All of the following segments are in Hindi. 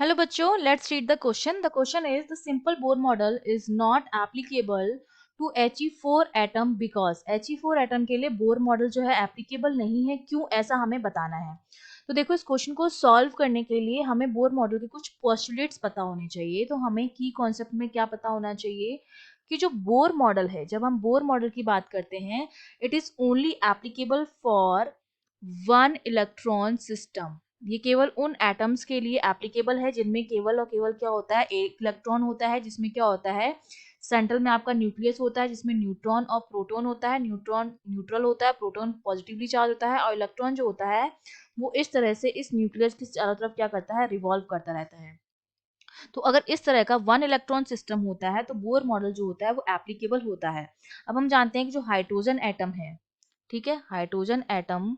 Hello बच्चों, let's read the question. The question is the simple Bohr model is not applicable to He4 atom because He4 atom के लिए Bohr model जो है applicable नहीं है. क्यों ऐसा हमें बताना है. तो देखो इस क्वेश्चन को सॉल्व करने के लिए हमें Bohr मॉडल के कुछ पोस्टुलेट्स पता होने चाहिए. तो हमें की कॉन्सेप्ट में क्या पता होना चाहिए कि जो बोर मॉडल है, जब हम बोर मॉडल की बात करते हैं, it is only applicable for one electron system. ये केवल उन एटम्स के लिए एप्लीकेबल है जिनमें केवल और केवल क्या होता है, एक इलेक्ट्रॉन होता है, जिसमें क्या होता है, सेंट्रल में आपका न्यूक्लियस होता है जिसमें न्यूट्रॉन और प्रोटॉन होता है. न्यूट्रॉन न्यूट्रल होता है, प्रोटॉन पॉजिटिवली चार्ज होता है, और इलेक्ट्रॉन जो होता है वो इस तरह से इस न्यूक्लियस के चारों तरफ क्या करता है, रिवॉल्व करता रहता है. तो अगर इस तरह का वन इलेक्ट्रॉन सिस्टम होता है तो बोर मॉडल जो होता है वो एप्लीकेबल होता है. अब हम जानते हैं कि जो हाइड्रोजन एटम है, ठीक है, hydrogen atom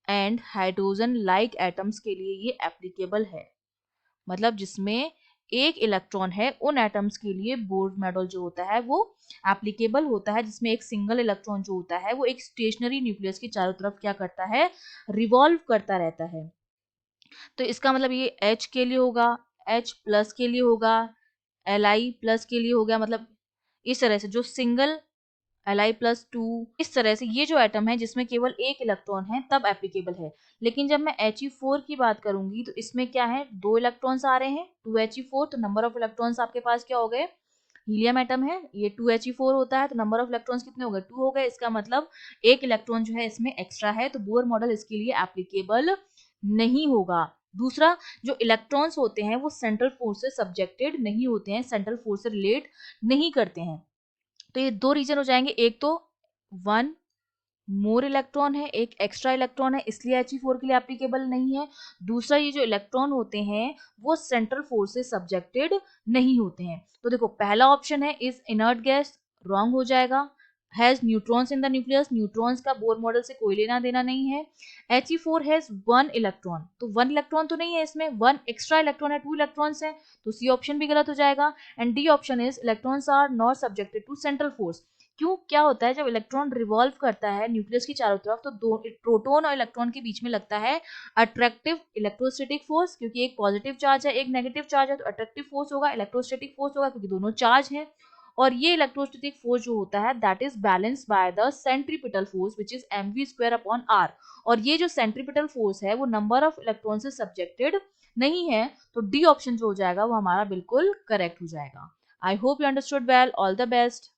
and hydrogen like atoms के लिए ये एप्लीकेबल है. मतलब जिसमें एक इलेक्ट्रॉन है उन एटम्स के लिए बोर मॉडल जो होता है वो एप्लीकेबल होता है, जिसमें एक सिंगल इलेक्ट्रॉन जो होता है वो एक स्टेशनरी न्यूक्लियस की चारों तरफ क्या करता है, रिवॉल्व करता रहता है. तो इसका मतलब ये H के लिए होगा, H प्लस के लिए होगा, Li प्लस के लिए हो गया. मतलब इस तरह से जो सिंगल Li+2, इस तरह से ये जो एटम है जिसमें केवल एक इलेक्ट्रॉन है तब एप्लीकेबल है. लेकिन जब मैं He4 की बात करूंगी तो इसमें क्या है, दो इलेक्ट्रॉन्स आ रहे हैं, 2He4. तो नंबर ऑफ इलेक्ट्रॉन्स आपके पास क्या हो गए, हीलियम एटम है, ये 2He4 होता है, तो नंबर ऑफ इलेक्ट्रॉन्स कितने हो गए, 2 हो गए. इसका मतलब एक इलेक्ट्रॉन जो है इसमें एक्स्ट्रा है, तो बोर मॉडल इसके लिए एप्लीकेबल नहीं होगा. दूसरा, जो इलेक्ट्रॉन्स होते हैं वो सेंट्रल फोर्स से सब्जेक्टेड नहीं होते हैं, सेंट्रल फोर्स से रिलेट नहीं करते हैं. तो ये दो रीजन हो जाएंगे, एक तो वन मोर इलेक्ट्रॉन है, एक एक्स्ट्रा इलेक्ट्रॉन है, इसलिए He4 के लिए एप्लीकेबल नहीं है. दूसरा, ये जो इलेक्ट्रॉन होते हैं वो सेंट्रल फोर्स से सब्जेक्टेड नहीं होते हैं. तो देखो पहला ऑप्शन है इज इनर्ट गैस, रॉन्ग हो जाएगा. Has neutrons in the nucleus, neutrons का बोर मॉडल से कोई लेना देना नहीं है. He4 हैज वन इलेक्ट्रॉन, तो वन इलेक्ट्रॉन तो नहीं है इसमें, वन एक्स्ट्रा इलेक्ट्रॉन है, टू इलेक्ट्रॉन्स है, तो सी ऑप्शन भी गलत हो जाएगा. And D option is electrons are not subjected to central force. क्यों, क्या होता है जब इलेक्ट्रॉन रिवॉल्व करता है न्यूक्लियस की चारों तरफ तो दो प्रोटॉन और इलेक्ट्रॉन के बीच में लगता है अट्रैक्टिव इलेक्ट्रोस्टैटिक फोर्स, क्योंकि एक पॉजिटिव चार्ज है एक नेगेटिव चार्ज है, तो अट्रैक्टिव फोर्स होगा, इलेक्ट्रोस्टैटिक फोर्स होगा, क्योंकि दोनों चार्ज हैं. और ये इलेक्ट्रोस्टैटिक फोर्स जो होता है that is balanced by the centripetal force which is mv²/r. और ये जो सेंट्रीपिटल फोर्स है वो नंबर ऑफ इलेक्ट्रॉन से सब्जेक्टेड नहीं है. तो डी ऑप्शन जो हो जाएगा वो हमारा बिल्कुल करेक्ट हो जाएगा. I hope you understood well. All the best.